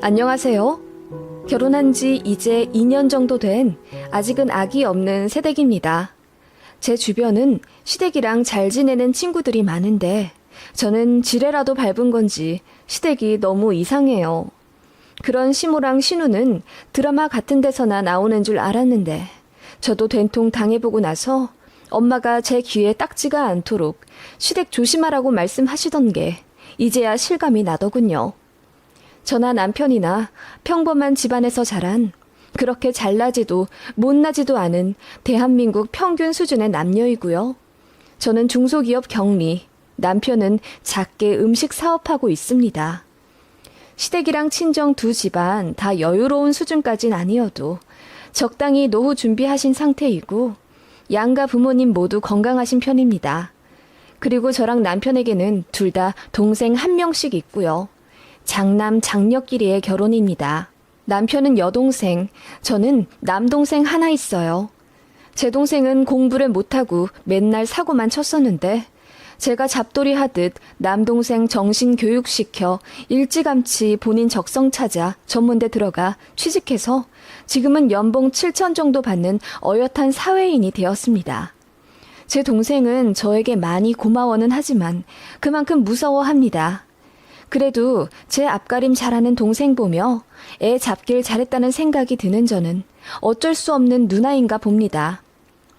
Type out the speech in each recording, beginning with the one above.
안녕하세요. 결혼한 지 이제 2년 정도 된 아직은 아기 없는 새댁입니다. 제 주변은 시댁이랑 잘 지내는 친구들이 많은데 저는 지뢰라도 밟은 건지 시댁이 너무 이상해요. 그런 시모랑 신우는 드라마 같은 데서나 나오는 줄 알았는데 저도 된통 당해보고 나서 엄마가 제 귀에 딱지가 않도록 시댁 조심하라고 말씀하시던 게 이제야 실감이 나더군요. 저나 남편이나 평범한 집안에서 자란 그렇게 잘나지도 못나지도 않은 대한민국 평균 수준의 남녀이고요. 저는 중소기업 경리, 남편은 작게 음식 사업하고 있습니다. 시댁이랑 친정 두 집안 다 여유로운 수준까진 아니어도 적당히 노후 준비하신 상태이고 양가 부모님 모두 건강하신 편입니다. 그리고 저랑 남편에게는 둘 다 동생 한 명씩 있고요. 장남 장녀끼리의 결혼입니다. 남편은 여동생, 저는 남동생 하나 있어요. 제 동생은 공부를 못하고 맨날 사고만 쳤었는데 제가 잡돌이 하듯 남동생 정신교육시켜 일찌감치 본인 적성 찾아 전문대 들어가 취직해서 지금은 연봉 7천 정도 받는 어엿한 사회인이 되었습니다. 제 동생은 저에게 많이 고마워는 하지만 그만큼 무서워합니다. 그래도 제 앞가림 잘하는 동생 보며 애 잡길 잘했다는 생각이 드는 저는 어쩔 수 없는 누나인가 봅니다.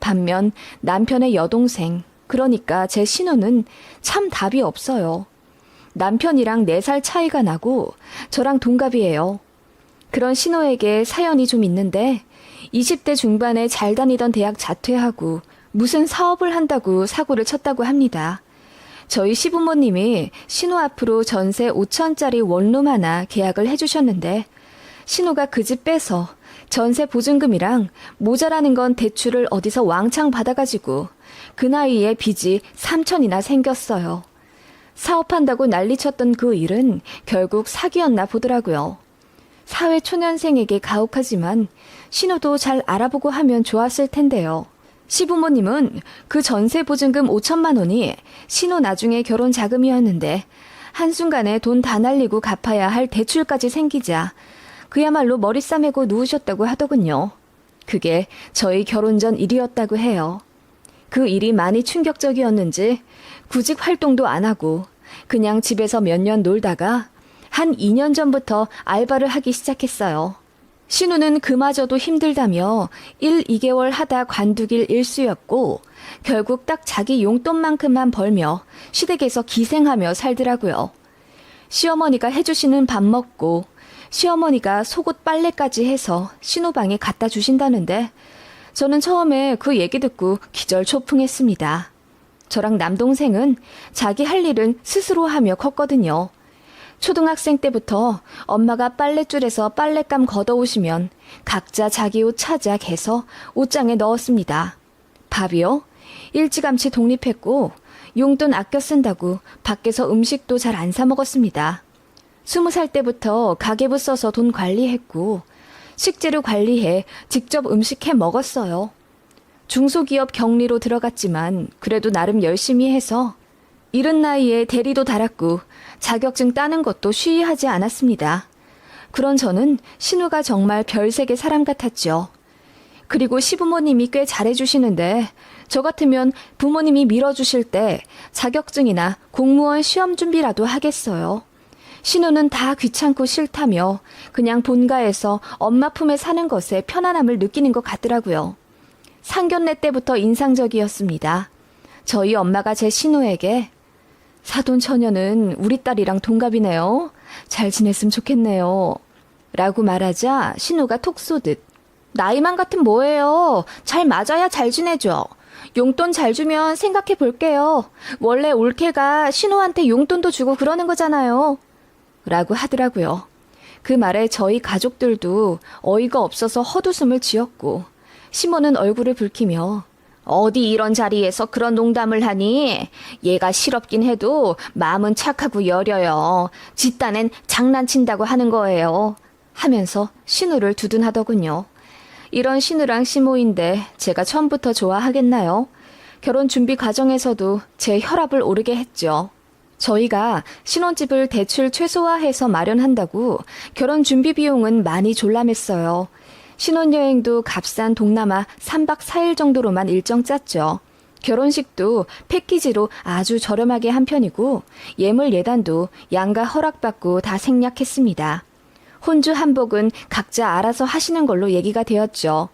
반면 남편의 여동생, 그러니까 제 신우는 참 답이 없어요. 남편이랑 4살 차이가 나고 저랑 동갑이에요. 그런 신우에게 사연이 좀 있는데 20대 중반에 잘 다니던 대학 자퇴하고 무슨 사업을 한다고 사고를 쳤다고 합니다. 저희 시부모님이 신우 앞으로 전세 5천짜리 원룸 하나 계약을 해주셨는데 신우가 그 집 빼서 전세 보증금이랑 모자라는 건 대출을 어디서 왕창 받아가지고 그 나이에 빚이 3천이나 생겼어요. 사업한다고 난리쳤던 그 일은 결국 사기였나 보더라고요. 사회초년생에게 가혹하지만 신우도 잘 알아보고 하면 좋았을 텐데요. 시부모님은 그 전세 보증금 5천만 원이 신우 나중에 결혼 자금이었는데 한순간에 돈 다 날리고 갚아야 할 대출까지 생기자 그야말로 머리 싸매고 누우셨다고 하더군요. 그게 저희 결혼 전 일이었다고 해요. 그 일이 많이 충격적이었는지 구직 활동도 안 하고 그냥 집에서 몇 년 놀다가 한 2년 전부터 알바를 하기 시작했어요. 신우는 그마저도 힘들다며 1, 2개월 하다 관두길 일쑤였고 결국 딱 자기 용돈만큼만 벌며 시댁에서 기생하며 살더라고요. 시어머니가 해주시는 밥 먹고 시어머니가 속옷 빨래까지 해서 신우 방에 갖다 주신다는데 저는 처음에 그 얘기 듣고 기절초풍했습니다. 저랑 남동생은 자기 할 일은 스스로 하며 컸거든요. 초등학생 때부터 엄마가 빨랫줄에서 빨랫감 걷어오시면 각자 자기 옷 찾아 개서 옷장에 넣었습니다. 밥이요? 일찌감치 독립했고 용돈 아껴 쓴다고 밖에서 음식도 잘 안 사 먹었습니다. 20살 때부터 가계부 써서 돈 관리했고 식재료 관리해 직접 음식 해 먹었어요. 중소기업 경리로 들어갔지만 그래도 나름 열심히 해서 이른 나이에 대리도 달았고 자격증 따는 것도 쉬이하지 않았습니다. 그런 저는 신우가 정말 별세계 사람 같았죠. 그리고 시부모님이 꽤 잘해주시는데 저 같으면 부모님이 밀어주실 때 자격증이나 공무원 시험 준비라도 하겠어요. 신우는 다 귀찮고 싫다며 그냥 본가에서 엄마 품에 사는 것에 편안함을 느끼는 것 같더라고요. 상견례 때부터 인상적이었습니다. 저희 엄마가 제 신우에게 사돈 처녀는 우리 딸이랑 동갑이네요. 잘 지냈으면 좋겠네요. 라고 말하자 신우가 톡 쏘듯 나이만 같으면 뭐예요. 잘 맞아야 잘 지내죠. 용돈 잘 주면 생각해 볼게요. 원래 올케가 신우한테 용돈도 주고 그러는 거잖아요. 라고 하더라고요. 그 말에 저희 가족들도 어이가 없어서 헛웃음을 지었고 시모는 얼굴을 붉히며 어디 이런 자리에서 그런 농담을 하니? 얘가 실없긴 해도 마음은 착하고 여려요. 지 딴엔 장난친다고 하는 거예요. 하면서 신우를 두둔하더군요. 이런 신우랑 시모인데 제가 처음부터 좋아하겠나요? 결혼 준비 과정에서도 제 혈압을 오르게 했죠. 저희가 신혼집을 대출 최소화해서 마련한다고 결혼 준비 비용은 많이 졸라맸어요. 신혼여행도 값싼 동남아 3박 4일 정도로만 일정 짰죠. 결혼식도 패키지로 아주 저렴하게 한 편이고 예물 예단도 양가 허락받고 다 생략했습니다. 혼주 한복은 각자 알아서 하시는 걸로 얘기가 되었죠.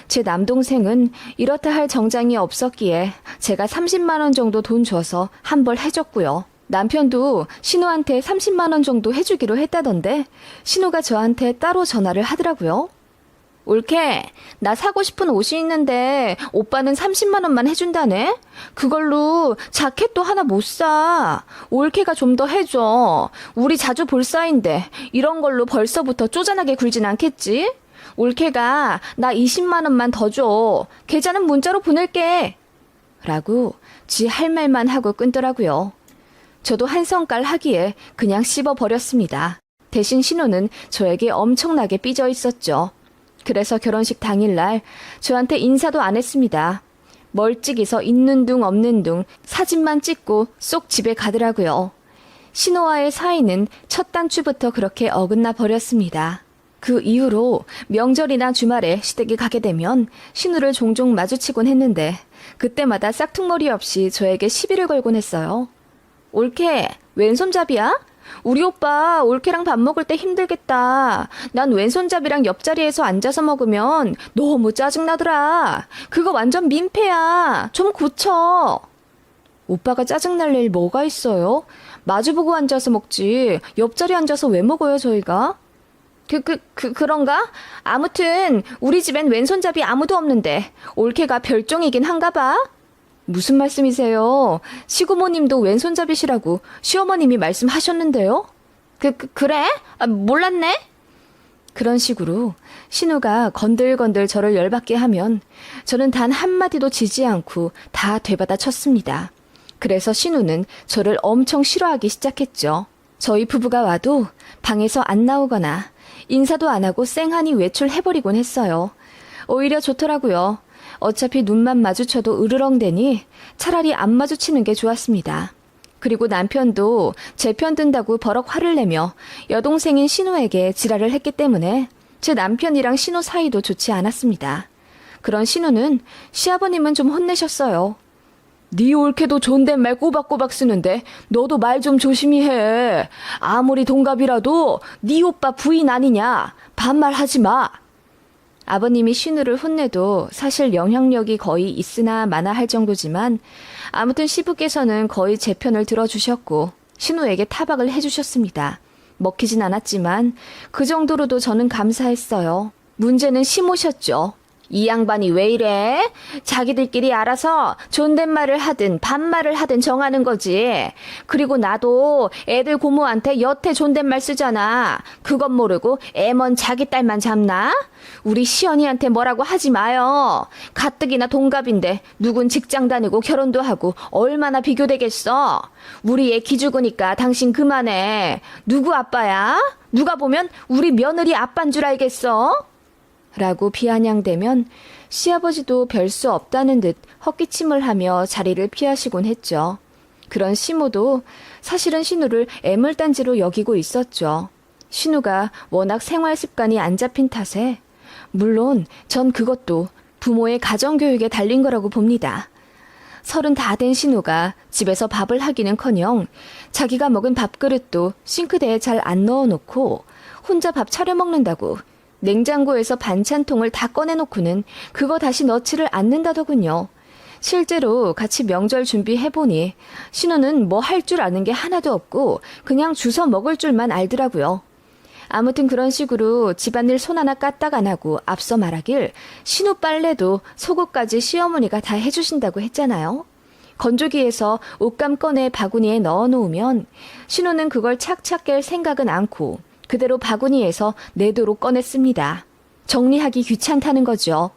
제 남동생은 이렇다 할 정장이 없었기에 제가 30만 원 정도 돈 줘서 한 벌 해줬고요. 남편도 신우한테 30만 원 정도 해주기로 했다던데 신우가 저한테 따로 전화를 하더라고요. 올케, 나 사고 싶은 옷이 있는데 오빠는 30만 원만 해준다네? 그걸로 자켓도 하나 못 사. 올케가 좀 더 해줘. 우리 자주 볼 사이인데 이런 걸로 벌써부터 쪼잔하게 굴진 않겠지? 올케가 나 20만 원만 더 줘. 계좌는 문자로 보낼게. 라고 지 할 말만 하고 끊더라고요. 저도 한성깔 하기에 그냥 씹어버렸습니다. 대신 신우는 저에게 엄청나게 삐져 있었죠. 그래서 결혼식 당일날 저한테 인사도 안 했습니다. 멀찍이서 있는 둥 없는 둥 사진만 찍고 쏙 집에 가더라고요. 신우와의 사이는 첫 단추부터 그렇게 어긋나 버렸습니다. 그 이후로 명절이나 주말에 시댁에 가게 되면 신우를 종종 마주치곤 했는데 그때마다 싹퉁머리 없이 저에게 시비를 걸곤 했어요. 올케, 왼손잡이야? 우리 오빠 올케랑 밥 먹을 때 힘들겠다. 난 왼손잡이랑 옆자리에서 앉아서 먹으면 너무 짜증나더라. 그거 완전 민폐야. 좀 고쳐. 오빠가 짜증날 일 뭐가 있어요? 마주보고 앉아서 먹지. 옆자리 앉아서 왜 먹어요, 저희가? 그런가? 아무튼 우리 집엔 왼손잡이 아무도 없는데 올케가 별종이긴 한가 봐. 무슨 말씀이세요? 시고모님도 왼손잡이시라고 시어머님이 말씀하셨는데요? 그래? 몰랐네? 그런 식으로 신우가 건들건들 저를 열받게 하면 저는 단 한마디도 지지 않고 다 되받아 쳤습니다. 그래서 신우는 저를 엄청 싫어하기 시작했죠. 저희 부부가 와도 방에서 안 나오거나 인사도 안 하고 쌩하니 외출해버리곤 했어요. 오히려 좋더라고요. 어차피 눈만 마주쳐도 으르렁대니 차라리 안 마주치는 게 좋았습니다. 그리고 남편도 제 편 든다고 버럭 화를 내며 여동생인 신우에게 지랄을 했기 때문에 제 남편이랑 신우 사이도 좋지 않았습니다. 그런 신우는 시아버님은 좀 혼내셨어요. 네 올케도 존댓말 꼬박꼬박 쓰는데 너도 말 좀 조심히 해. 아무리 동갑이라도 네 오빠 부인 아니냐. 반말하지 마. 아버님이 신우를 혼내도 사실 영향력이 거의 있으나 마나 할 정도지만 아무튼 시부께서는 거의 제 편을 들어주셨고 신우에게 타박을 해주셨습니다. 먹히진 않았지만 그 정도로도 저는 감사했어요. 문제는 시모셨죠. 이 양반이 왜 이래? 자기들끼리 알아서 존댓말을 하든 반말을 하든 정하는 거지. 그리고 나도 애들 고모한테 여태 존댓말 쓰잖아. 그건 모르고 애먼 자기 딸만 잡나? 우리 시연이한테 뭐라고 하지 마요. 가뜩이나 동갑인데 누군 직장 다니고 결혼도 하고 얼마나 비교되겠어. 우리 애 기죽으니까 당신 그만해. 누구 아빠야? 누가 보면 우리 며느리 아빠인 줄 알겠어? 라고 비아냥대면 시아버지도 별 수 없다는 듯 헛기침을 하며 자리를 피하시곤 했죠. 그런 시모도 사실은 신우를 애물단지로 여기고 있었죠. 신우가 워낙 생활 습관이 안 잡힌 탓에 물론 전 그것도 부모의 가정교육에 달린 거라고 봅니다. 30 다 된 신우가 집에서 밥을 하기는커녕 자기가 먹은 밥그릇도 싱크대에 잘 안 넣어놓고 혼자 밥 차려 먹는다고 냉장고에서 반찬통을 다 꺼내놓고는 그거 다시 넣지를 않는다더군요. 실제로 같이 명절 준비해보니 신우는 뭐 할 줄 아는 게 하나도 없고 그냥 주워 먹을 줄만 알더라고요. 아무튼 그런 식으로 집안일 손 하나 까딱 안 하고 앞서 말하길 신우 빨래도 속옷까지 시어머니가 다 해주신다고 했잖아요. 건조기에서 옷감 꺼내 바구니에 넣어놓으면 신우는 그걸 착착 깰 생각은 않고 그대로 바구니에서 내도록 꺼냈습니다. 정리하기 귀찮다는 거죠.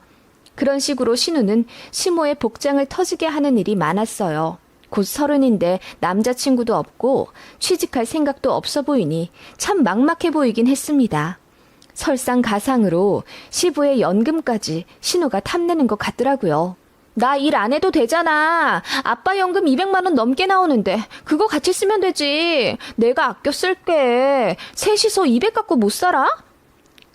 그런 식으로 신우는 시모의 복장을 터지게 하는 일이 많았어요. 곧 30인데 남자친구도 없고 취직할 생각도 없어 보이니 참 막막해 보이긴 했습니다. 설상가상으로 시부의 연금까지 신우가 탐내는 것 같더라고요. 나 일 안 해도 되잖아. 아빠 연금 200만 원 넘게 나오는데 그거 같이 쓰면 되지. 내가 아껴 쓸게. 셋이서 200 갖고 못 살아?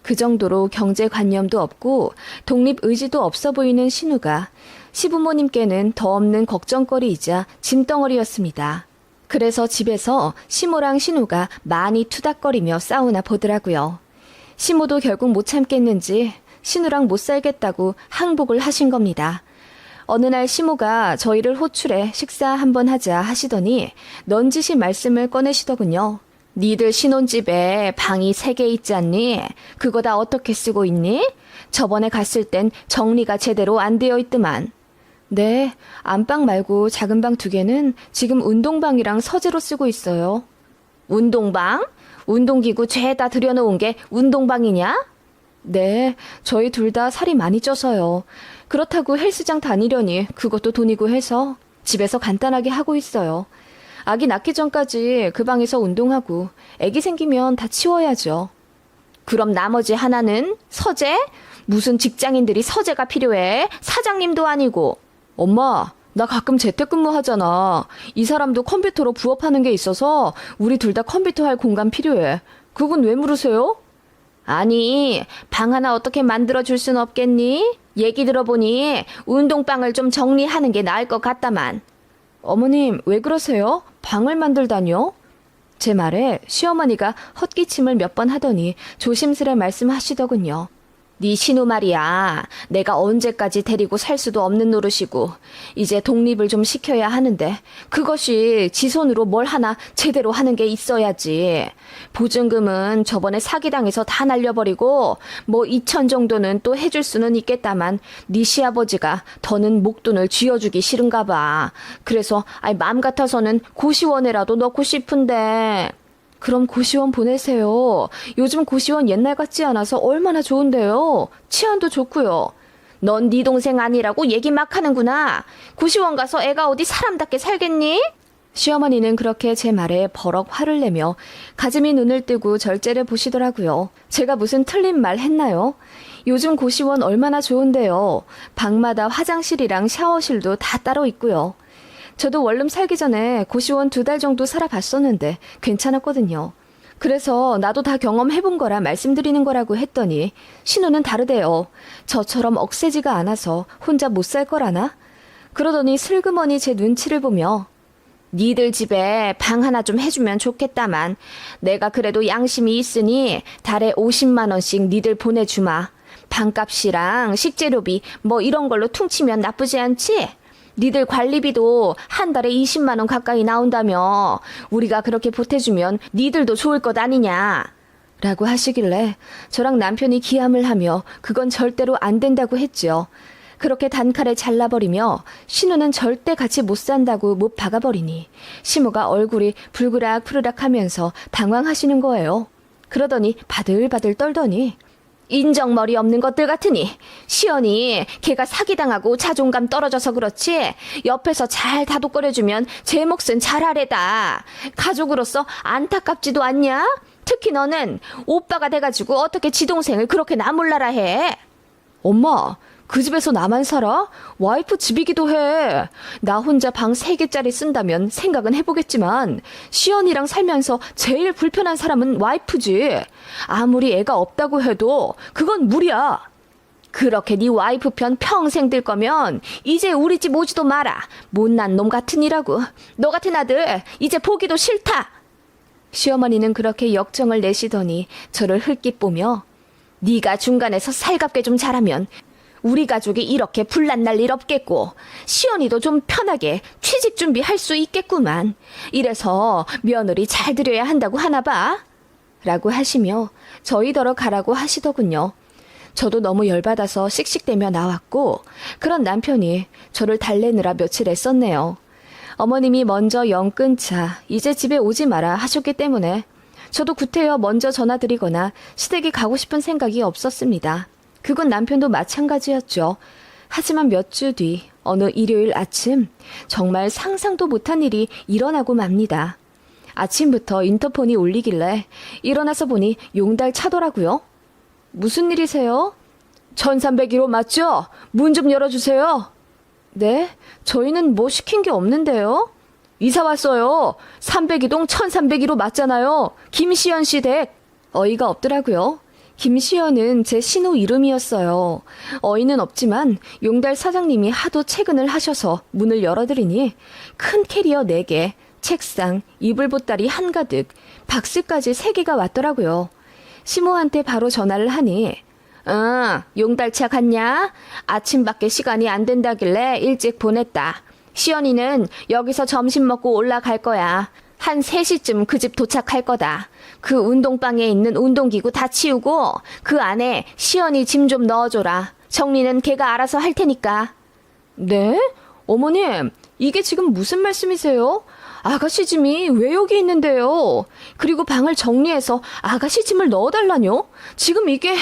그 정도로 경제관념도 없고 독립의지도 없어 보이는 신우가 시부모님께는 더 없는 걱정거리이자 짐덩어리였습니다. 그래서 집에서 시모랑 신우가 많이 투닥거리며 싸우나 보더라고요. 시모도 결국 못 참겠는지 신우랑 못 살겠다고 항복을 하신 겁니다. 어느 날 시모가 저희를 호출해 식사 한번 하자 하시더니 넌지시 말씀을 꺼내시더군요. 니들 신혼집에 방이 3개 있지 않니? 그거 다 어떻게 쓰고 있니? 저번에 갔을 땐 정리가 제대로 안 되어 있더만. 네, 안방 말고 작은 방 2개는 지금 운동방이랑 서재로 쓰고 있어요. 운동방? 운동기구 죄다 들여놓은 게 운동방이냐? 네, 저희 둘 다 살이 많이 쪄서요. 그렇다고 헬스장 다니려니 그것도 돈이고 해서 집에서 간단하게 하고 있어요. 아기 낳기 전까지 그 방에서 운동하고 아기 생기면 다 치워야죠. 그럼 나머지 하나는 서재? 무슨 직장인들이 서재가 필요해? 사장님도 아니고. 엄마, 나 가끔 재택근무 하잖아. 이 사람도 컴퓨터로 부업하는 게 있어서 우리 둘 다 컴퓨터 할 공간 필요해. 그건 왜 물으세요? 아니, 방 하나 어떻게 만들어줄 순 없겠니? 얘기 들어보니 운동방을 좀 정리하는 게 나을 것 같다만. 어머님, 왜 그러세요? 방을 만들다뇨? 제 말에 시어머니가 헛기침을 몇 번 하더니 조심스레 말씀하시더군요. 네 신우 말이야. 내가 언제까지 데리고 살 수도 없는 노릇이고 이제 독립을 좀 시켜야 하는데 그것이 지 손으로 뭘 하나 제대로 하는 게 있어야지. 보증금은 저번에 사기당해서 다 날려버리고 뭐 2천 정도는 또 해줄 수는 있겠다만 네 시아버지가 더는 목돈을 쥐어주기 싫은가 봐. 그래서 마음 같아서는 고시원에라도 넣고 싶은데. 그럼 고시원 보내세요. 요즘 고시원 옛날 같지 않아서 얼마나 좋은데요. 치안도 좋고요. 넌 네 동생 아니라고 얘기 막 하는구나. 고시원 가서 애가 어디 사람답게 살겠니? 시어머니는 그렇게 제 말에 버럭 화를 내며 가슴이 눈을 뜨고 절제를 보시더라고요. 제가 무슨 틀린 말 했나요? 요즘 고시원 얼마나 좋은데요. 방마다 화장실이랑 샤워실도 다 따로 있고요. 저도 원룸 살기 전에 고시원 2달 정도 살아봤었는데 괜찮았거든요. 그래서 나도 다 경험해본 거라 말씀드리는 거라고 했더니 신우는 다르대요. 저처럼 억세지가 않아서 혼자 못 살 거라나? 그러더니 슬그머니 제 눈치를 보며 니들 집에 방 하나 좀 해주면 좋겠다만 내가 그래도 양심이 있으니 달에 50만 원씩 니들 보내주마. 방값이랑 식재료비 뭐 이런 걸로 퉁치면 나쁘지 않지? 니들 관리비도 한 달에 20만 원 가까이 나온다며. 우리가 그렇게 보태주면 니들도 좋을 것 아니냐. 라고 하시길래 저랑 남편이 기함을 하며 그건 절대로 안 된다고 했죠. 그렇게 단칼에 잘라버리며 신우는 절대 같이 못 산다고 못 박아버리니 시모가 얼굴이 불그락 푸르락 하면서 당황하시는 거예요. 그러더니 바들바들 떨더니 인정머리 없는 것들 같으니 시연이 걔가 사기당하고 자존감 떨어져서 그렇지 옆에서 잘 다독거려주면 제 몫은 잘하래다. 가족으로서 안타깝지도 않냐? 특히 너는 오빠가 돼가지고 어떻게 지 동생을 그렇게 나몰라라 해. 엄마, 그 집에서 나만 살아? 와이프 집이기도 해. 나 혼자 방 3개짜리 쓴다면 생각은 해보겠지만 시연이랑 살면서 제일 불편한 사람은 와이프지. 아무리 애가 없다고 해도 그건 무리야. 그렇게 네 와이프 편 평생 들 거면 이제 우리 집 오지도 마라. 못난 놈 같으니라고. 너 같은 아들 이제 보기도 싫다. 시어머니는 그렇게 역정을 내시더니 저를 흘낏 보며 네가 중간에서 살갑게 좀 자라면 우리 가족이 이렇게 분란날 일 없겠고 시연이도 좀 편하게 취직 준비할 수 있겠구만. 이래서 며느리 잘 들여야 한다고 하나 봐. 라고 하시며 저희더러 가라고 하시더군요. 저도 너무 열받아서 씩씩대며 나왔고 그런 남편이 저를 달래느라 며칠 애썼네요. 어머님이 먼저 영 끊자 이제 집에 오지 마라 하셨기 때문에 저도 구태여 먼저 전화드리거나 시댁에 가고 싶은 생각이 없었습니다. 그건 남편도 마찬가지였죠. 하지만 몇 주 뒤 어느 일요일 아침 정말 상상도 못한 일이 일어나고 맙니다. 아침부터 인터폰이 울리길래 일어나서 보니 용달 차더라고요. 무슨 일이세요? 1301호 맞죠? 문 좀 열어주세요. 네? 저희는 뭐 시킨 게 없는데요? 이사 왔어요. 302동 1302로 맞잖아요. 김시연 씨 댁. 어이가 없더라고요. 김시연은 제 신호 이름이었어요. 어이는 없지만 용달 사장님이 하도 퇴근을 하셔서 문을 열어드리니 큰 캐리어 4개, 책상, 이불 보따리 한가득, 박스까지 3개가 왔더라고요. 시모한테 바로 전화를 하니 용달차 갔냐? 아침밖에 시간이 안 된다길래 일찍 보냈다. 시연이는 여기서 점심 먹고 올라갈 거야. 한 3시쯤 그 집 도착할 거다. 그 운동방에 있는 운동기구 다 치우고 그 안에 시연이 짐 좀 넣어줘라. 정리는 걔가 알아서 할 테니까. 네? 어머님, 이게 지금 무슨 말씀이세요? 아가씨 짐이 왜 여기 있는데요? 그리고 방을 정리해서 아가씨 짐을 넣어달라뇨? 지금 이게...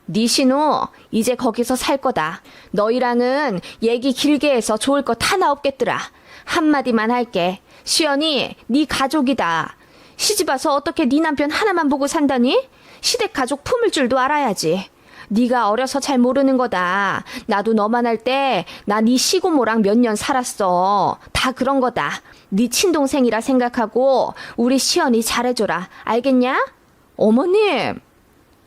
네 신우, 이제 거기서 살 거다. 너희랑은 얘기 길게 해서 좋을 거 다 나없겠더라. 한마디만 할게. 시연이 네 가족이다. 시집와서 어떻게 네 남편 하나만 보고 산다니? 시댁 가족 품을 줄도 알아야지. 네가 어려서 잘 모르는 거다. 나도 너만 할 때 나 네 시고모랑 몇 년 살았어. 다 그런 거다. 네 친동생이라 생각하고 우리 시연이 잘해줘라. 알겠냐? 어머님!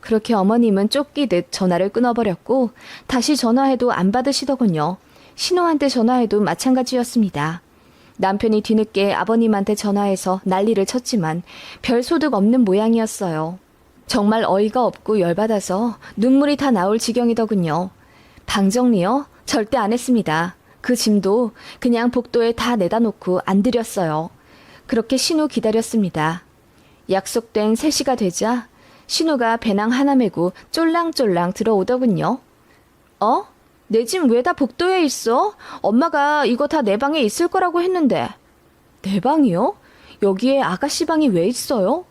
그렇게 어머님은 쫓기듯 전화를 끊어버렸고 다시 전화해도 안 받으시더군요. 신호한테 전화해도 마찬가지였습니다. 남편이 뒤늦게 아버님한테 전화해서 난리를 쳤지만 별 소득 없는 모양이었어요. 정말 어이가 없고 열받아서 눈물이 다 나올 지경이더군요. 방 정리요? 절대 안 했습니다. 그 짐도 그냥 복도에 다 내다 놓고 안 드렸어요. 그렇게 신호 기다렸습니다. 약속된 3시가 되자 신우가 배낭 하나 메고 쫄랑쫄랑 들어오더군요. 내 짐 왜 다 복도에 있어? 엄마가 이거 다 내 방에 있을 거라고 했는데. 내 방이요? 여기에 아가씨 방이 왜 있어요?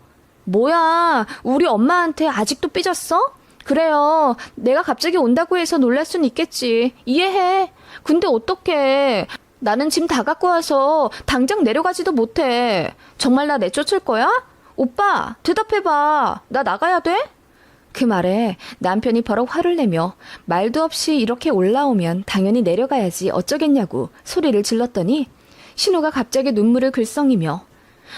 뭐야, 우리 엄마한테 아직도 삐졌어? 그래요, 내가 갑자기 온다고 해서 놀랄 순 있겠지. 이해해. 근데 어떡해. 나는 짐 다 갖고 와서 당장 내려가지도 못해. 정말 나 내쫓을 거야? 오빠, 대답해봐. 나 나가야 돼? 그 말에 남편이 버럭 화를 내며 말도 없이 이렇게 올라오면 당연히 내려가야지 어쩌겠냐고 소리를 질렀더니 신우가 갑자기 눈물을 글썽이며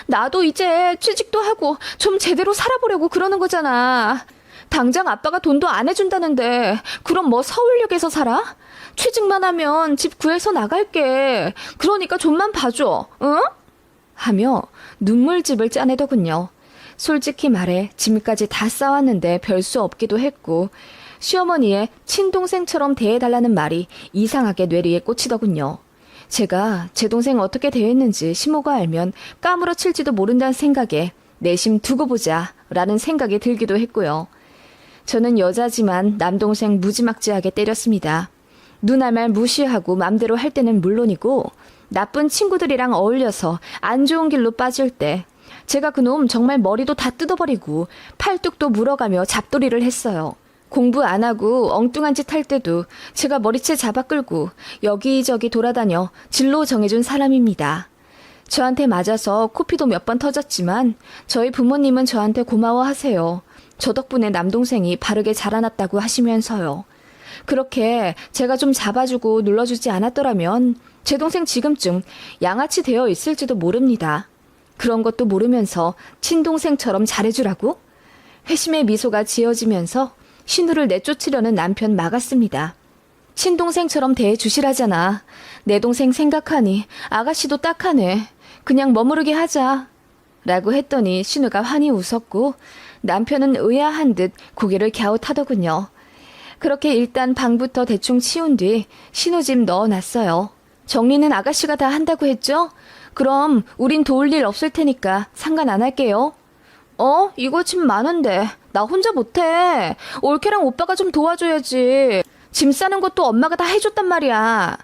나도 이제 취직도 하고 좀 제대로 살아보려고 그러는 거잖아. 당장 아빠가 돈도 안 해준다는데 그럼 뭐 서울역에서 살아? 취직만 하면 집 구해서 나갈게. 그러니까 좀만 봐줘. 응? 하며 눈물집을 짜내더군요. 솔직히 말해 짐까지 다 싸왔는데 별 수 없기도 했고 시어머니의 친동생처럼 대해달라는 말이 이상하게 뇌리에 꽂히더군요. 제가 제 동생 어떻게 대했는지 시모가 알면 까무러칠지도 모른다는 생각에 내심 두고 보자 라는 생각이 들기도 했고요. 저는 여자지만 남동생 무지막지하게 때렸습니다. 누나 말 무시하고 맘대로 할 때는 물론이고 나쁜 친구들이랑 어울려서 안 좋은 길로 빠질 때 제가 그놈 정말 머리도 다 뜯어버리고 팔뚝도 물어가며 잡돌이를 했어요. 공부 안 하고 엉뚱한 짓 할 때도 제가 머리채 잡아 끌고 여기저기 돌아다녀 진로 정해준 사람입니다. 저한테 맞아서 코피도 몇 번 터졌지만 저희 부모님은 저한테 고마워하세요. 저 덕분에 남동생이 바르게 자라났다고 하시면서요. 그렇게 제가 좀 잡아주고 눌러주지 않았더라면 제 동생 지금쯤 양아치 되어 있을지도 모릅니다. 그런 것도 모르면서 친동생처럼 잘해주라고? 회심의 미소가 지어지면서 신우를 내쫓으려는 남편 막았습니다. 친동생처럼 대해주시라잖아. 내 동생 생각하니 아가씨도 딱하네. 그냥 머무르게 하자. 라고 했더니 신우가 환히 웃었고 남편은 의아한 듯 고개를 갸웃하더군요. 그렇게 일단 방부터 대충 치운 뒤 신우집 넣어놨어요. 정리는 아가씨가 다 한다고 했죠? 그럼 우린 도울 일 없을 테니까 상관 안 할게요. 이거 짐 많은데 나 혼자 못해. 올케랑 오빠가 좀 도와줘야지. 짐 싸는 것도 엄마가 다 해줬단 말이야.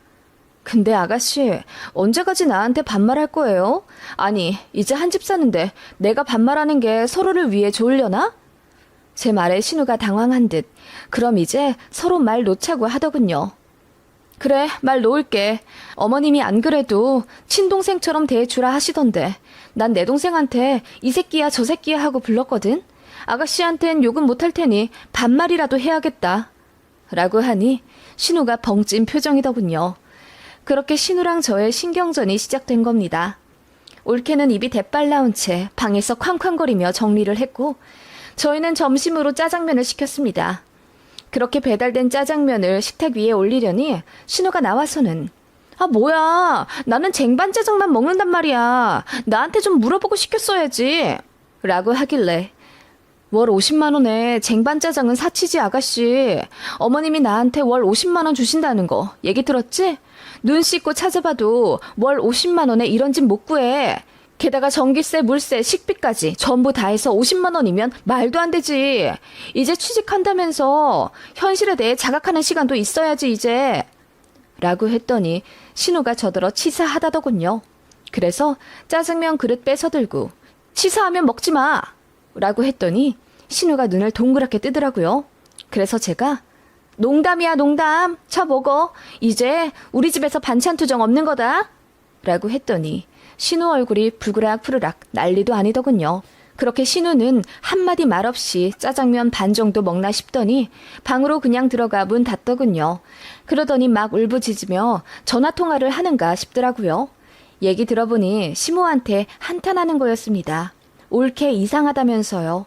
근데 아가씨 언제까지 나한테 반말할 거예요? 아니 이제 한 집 사는데 내가 반말하는 게 서로를 위해 좋으려나? 제 말에 신우가 당황한 듯 그럼 이제 서로 말 놓자고 하더군요. 그래, 말 놓을게. 어머님이 안 그래도 친동생처럼 대해주라 하시던데 난 내 동생한테 이 새끼야 저 새끼야 하고 불렀거든. 아가씨한텐 욕은 못할 테니 반말이라도 해야겠다. 라고 하니 신우가 벙찐 표정이더군요. 그렇게 신우랑 저의 신경전이 시작된 겁니다. 올케는 입이 대빨 나온 채 방에서 쾅쾅거리며 정리를 했고 저희는 점심으로 짜장면을 시켰습니다. 그렇게 배달된 짜장면을 식탁 위에 올리려니 신우가 나와서는 아 뭐야 나는 쟁반짜장만 먹는단 말이야. 나한테 좀 물어보고 시켰어야지 라고 하길래 월 50만 원에 쟁반짜장은 사치지 아가씨. 어머님이 나한테 월 50만 원 주신다는 거 얘기 들었지? 눈 씻고 찾아봐도 월 50만 원에 이런 집 못 구해. 게다가 전기세, 물세, 식비까지 전부 다 해서 50만 원이면 말도 안 되지. 이제 취직한다면서 현실에 대해 자각하는 시간도 있어야지 이제. 라고 했더니 신우가 저더러 치사하다더군요. 그래서 짜장면 그릇 뺏어들고 치사하면 먹지 마. 라고 했더니 신우가 눈을 동그랗게 뜨더라고요. 그래서 제가 농담이야 농담. 자 먹어. 이제 우리 집에서 반찬 투정 없는 거다. 라고 했더니 신우 얼굴이 불그락 난리도 아니더군요. 그렇게 신우는 한마디 말 없이 짜장면 반 정도 먹나 싶더니 방으로 그냥 들어가 문 닫더군요. 그러더니 막 울부짖으며 전화통화를 하는가 싶더라고요. 얘기 들어보니 시모한테 한탄하는 거였습니다. 올케 이상하다면서요.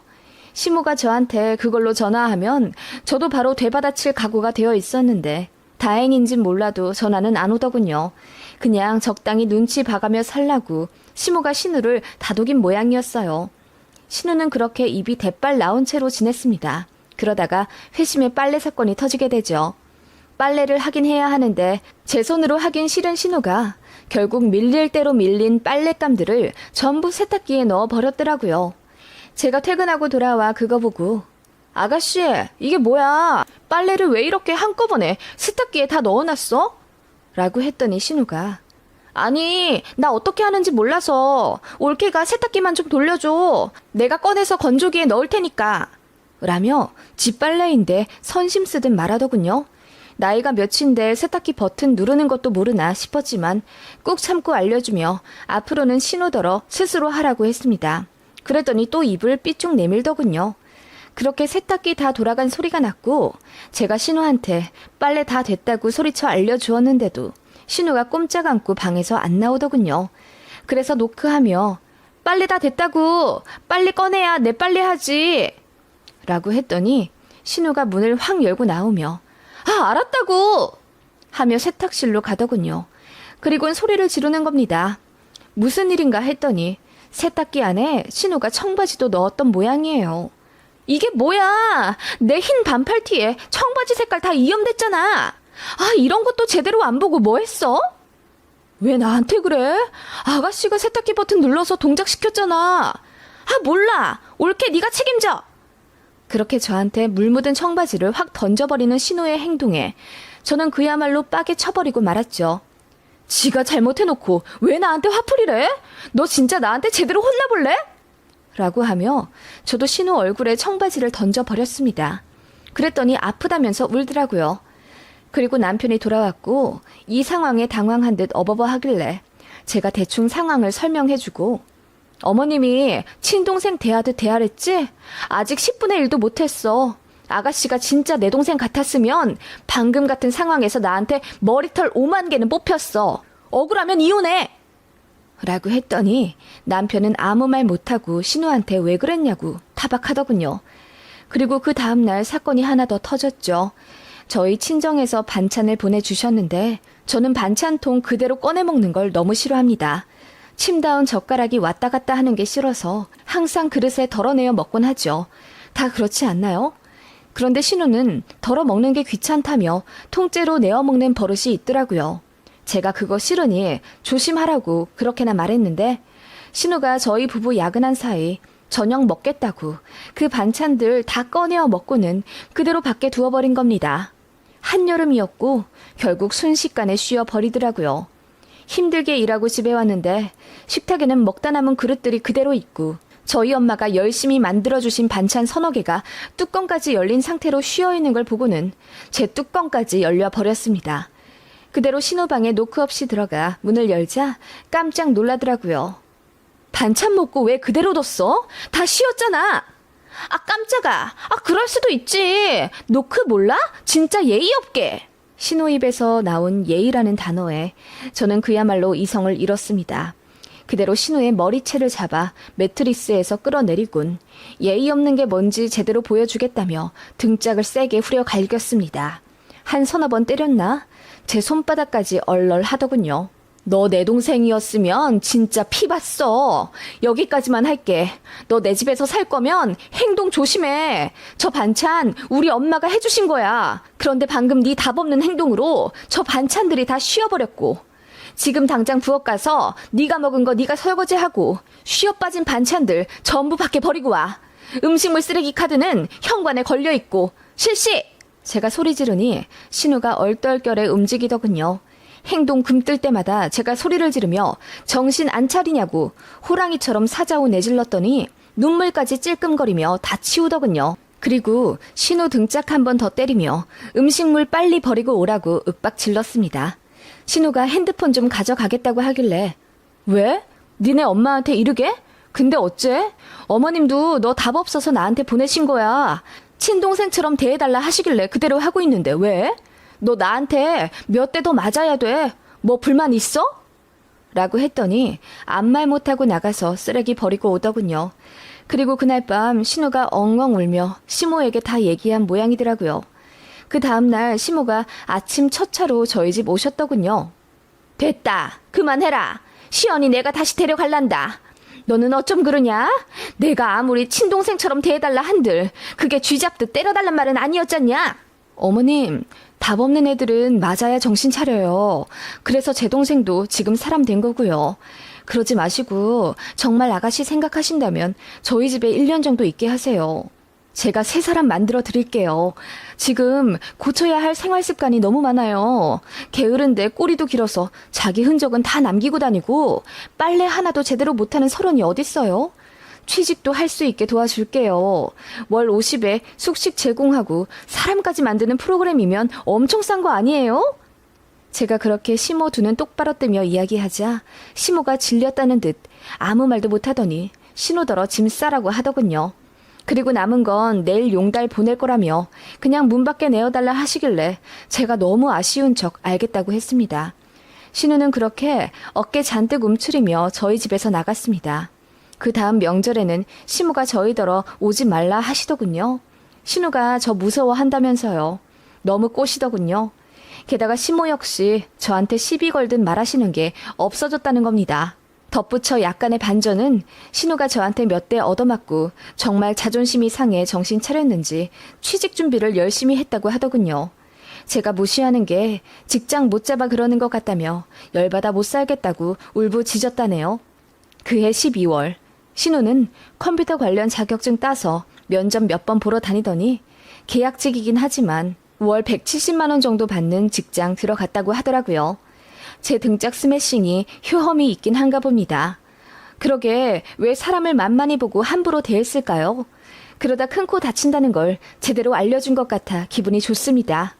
시모가 저한테 그걸로 전화하면 저도 바로 되받아칠 각오가 되어 있었는데 다행인진 몰라도 전화는 안 오더군요. 그냥 적당히 눈치 봐가며 살라고 시모가 신우를 다독인 모양이었어요. 신우는 그렇게 입이 대빨 나온 채로 지냈습니다. 그러다가 회심의 빨래 사건이 터지게 되죠. 빨래를 하긴 해야 하는데 제 손으로 하긴 싫은 신우가 결국 밀릴 대로 밀린 빨랫감들을 전부 세탁기에 넣어버렸더라고요. 제가 퇴근하고 돌아와 그거 보고 아가씨 이게 뭐야? 빨래를 왜 이렇게 한꺼번에 세탁기에 다 넣어놨어? 라고 했더니 신우가 아니 나 어떻게 하는지 몰라서 올케가 세탁기만 좀 돌려줘. 내가 꺼내서 건조기에 넣을 테니까. 라며 집 빨래인데 선심 쓰듯 말하더군요. 나이가 몇인데 세탁기 버튼 누르는 것도 모르나 싶었지만 꾹 참고 알려주며 앞으로는 신우더러 스스로 하라고 했습니다. 그랬더니 또 입을 삐쭉 내밀더군요. 그렇게 세탁기 다 돌아간 소리가 났고 제가 신우한테 빨래 다 됐다고 소리쳐 알려주었는데도 신우가 꼼짝 않고 방에서 안 나오더군요. 그래서 노크하며 빨래 다 됐다고 빨리 꺼내야 내 빨래 하지 라고 했더니 신우가 문을 확 열고 나오며 아 알았다고 하며 세탁실로 가더군요. 그리고는 소리를 지르는 겁니다. 무슨 일인가 했더니 세탁기 안에 신우가 청바지도 넣었던 모양이에요. 이게 뭐야? 내 흰 반팔티에 청바지 색깔 다 이염됐잖아. 아 이런 것도 제대로 안 보고 뭐 했어? 왜 나한테 그래? 아가씨가 세탁기 버튼 눌러서 동작시켰잖아. 아 몰라. 올케 네가 책임져. 그렇게 저한테 물 묻은 청바지를 확 던져버리는 신우의 행동에 저는 그야말로 빡에 쳐버리고 말았죠. 지가 잘못해놓고 왜 나한테 화풀이래? 너 진짜 나한테 제대로 혼나볼래? 라고 하며 저도 신우 얼굴에 청바지를 던져버렸습니다. 그랬더니 아프다면서 울더라고요. 그리고 남편이 돌아왔고 이 상황에 당황한 듯 어버버 하길래 제가 대충 상황을 설명해주고 어머님이 친동생 대하듯 대하랬지? 아직 10분의 1도 못했어. 아가씨가 진짜 내 동생 같았으면 방금 같은 상황에서 나한테 머리털 5만 개는 뽑혔어. 억울하면 이혼해. 라고 했더니 남편은 아무 말 못하고 신우한테 왜 그랬냐고 타박하더군요. 그리고 그 다음날 사건이 하나 더 터졌죠. 저희 친정에서 반찬을 보내주셨는데 저는 반찬통 그대로 꺼내 먹는 걸 너무 싫어합니다. 침 닿은 젓가락이 왔다 갔다 하는 게 싫어서 항상 그릇에 덜어내어 먹곤 하죠. 다 그렇지 않나요? 그런데 신우는 덜어 먹는 게 귀찮다며 통째로 내어 먹는 버릇이 있더라고요. 제가 그거 싫으니 조심하라고 그렇게나 말했는데 신우가 저희 부부 야근한 사이 저녁 먹겠다고 그 반찬들 다 꺼내어 먹고는 그대로 밖에 두어버린 겁니다. 한여름이었고 결국 순식간에 쉬어버리더라고요. 힘들게 일하고 집에 왔는데 식탁에는 먹다 남은 그릇들이 그대로 있고 저희 엄마가 열심히 만들어주신 반찬 서너 개가 뚜껑까지 열린 상태로 쉬어있는 걸 보고는 제 뚜껑까지 열려버렸습니다. 그대로 신호방에 노크 없이 들어가 문을 열자 깜짝 놀라더라고요. 반찬 먹고 왜 그대로 뒀어? 다 쉬었잖아. 아 깜짝아. 아 그럴 수도 있지. 노크 몰라? 진짜 예의 없게. 신호 입에서 나온 예의라는 단어에 저는 그야말로 이성을 잃었습니다. 그대로 신우의 머리채를 잡아 매트리스에서 끌어내리곤 예의 없는 게 뭔지 제대로 보여주겠다며 등짝을 세게 후려 갈겼습니다. 한 서너 번 때렸나? 제 손바닥까지 얼얼하더군요. 너 내 동생이었으면 진짜 피 봤어. 여기까지만 할게. 너 내 집에서 살 거면 행동 조심해. 저 반찬 우리 엄마가 해주신 거야. 그런데 방금 네 답 없는 행동으로 저 반찬들이 다 쉬어버렸고, 지금 당장 부엌 가서 네가 먹은 거 네가 설거지하고 쉬어 빠진 반찬들 전부 밖에 버리고 와. 음식물 쓰레기 카드는 현관에 걸려있고 실시! 제가 소리 지르니 신우가 얼떨결에 움직이더군요. 행동 금뜰 때마다 제가 소리를 지르며 정신 안 차리냐고 호랑이처럼 사자우 내질렀더니 눈물까지 찔끔거리며 다 치우더군요. 그리고 신우 등짝 한 번 더 때리며 음식물 빨리 버리고 오라고 윽박 질렀습니다. 신우가 핸드폰 좀 가져가겠다고 하길래 왜? 니네 엄마한테 이르게? 근데 어째? 어머님도 너 답 없어서 나한테 보내신 거야. 친동생처럼 대해달라 하시길래 그대로 하고 있는데 왜? 너 나한테 몇 대 더 맞아야 돼. 뭐 불만 있어? 라고 했더니 아무 말 못하고 나가서 쓰레기 버리고 오더군요. 그리고 그날 밤 신우가 엉엉 울며 시모에게 다 얘기한 모양이더라고요. 그 다음날 시모가 아침 첫 차로 저희 집 오셨더군요. 됐다. 그만해라. 시연이 내가 다시 데려갈란다. 너는 어쩜 그러냐? 내가 아무리 친동생처럼 대해달라 한들 그게 쥐잡듯 때려달란 말은 아니었잖냐? 어머님, 답 없는 애들은 맞아야 정신 차려요. 그래서 제 동생도 지금 사람 된 거고요. 그러지 마시고 정말 아가씨 생각하신다면 저희 집에 1년 정도 있게 하세요. 제가 새 사람 만들어 드릴게요. 지금 고쳐야 할 생활 습관이 너무 많아요. 게으른데 꼬리도 길어서 자기 흔적은 다 남기고 다니고 빨래 하나도 제대로 못하는 서른이 어딨어요? 취직도 할 수 있게 도와줄게요. 월 50에 숙식 제공하고 사람까지 만드는 프로그램이면 엄청 싼 거 아니에요? 제가 그렇게 시모 두 눈 똑바로 뜨며 이야기하자 시모가 질렸다는 듯 아무 말도 못하더니 신호더러 짐 싸라고 하더군요. 그리고 남은 건 내일 용달 보낼 거라며 그냥 문 밖에 내어달라 하시길래 제가 너무 아쉬운 척 알겠다고 했습니다. 신우는 그렇게 어깨 잔뜩 움츠리며 저희 집에서 나갔습니다. 그 다음 명절에는 시모가 저희더러 오지 말라 하시더군요. 신우가 저 무서워한다면서요. 너무 꼬시더군요. 게다가 시모 역시 저한테 시비 걸듯 말하시는 게 없어졌다는 겁니다. 덧붙여 약간의 반전은 신우가 저한테 몇 대 얻어맞고 정말 자존심이 상해 정신 차렸는지 취직 준비를 열심히 했다고 하더군요. 제가 무시하는 게 직장 못 잡아 그러는 것 같다며 열받아 못 살겠다고 울부짖었다네요. 그해 12월 신우는 컴퓨터 관련 자격증 따서 면접 몇 번 보러 다니더니 계약직이긴 하지만 월 170만 원 정도 받는 직장 들어갔다고 하더라고요. 제 등짝 스매싱이 효험이 있긴 한가 봅니다. 그러게 왜 사람을 만만히 보고 함부로 대했을까요? 그러다 큰 코 다친다는 걸 제대로 알려준 것 같아 기분이 좋습니다.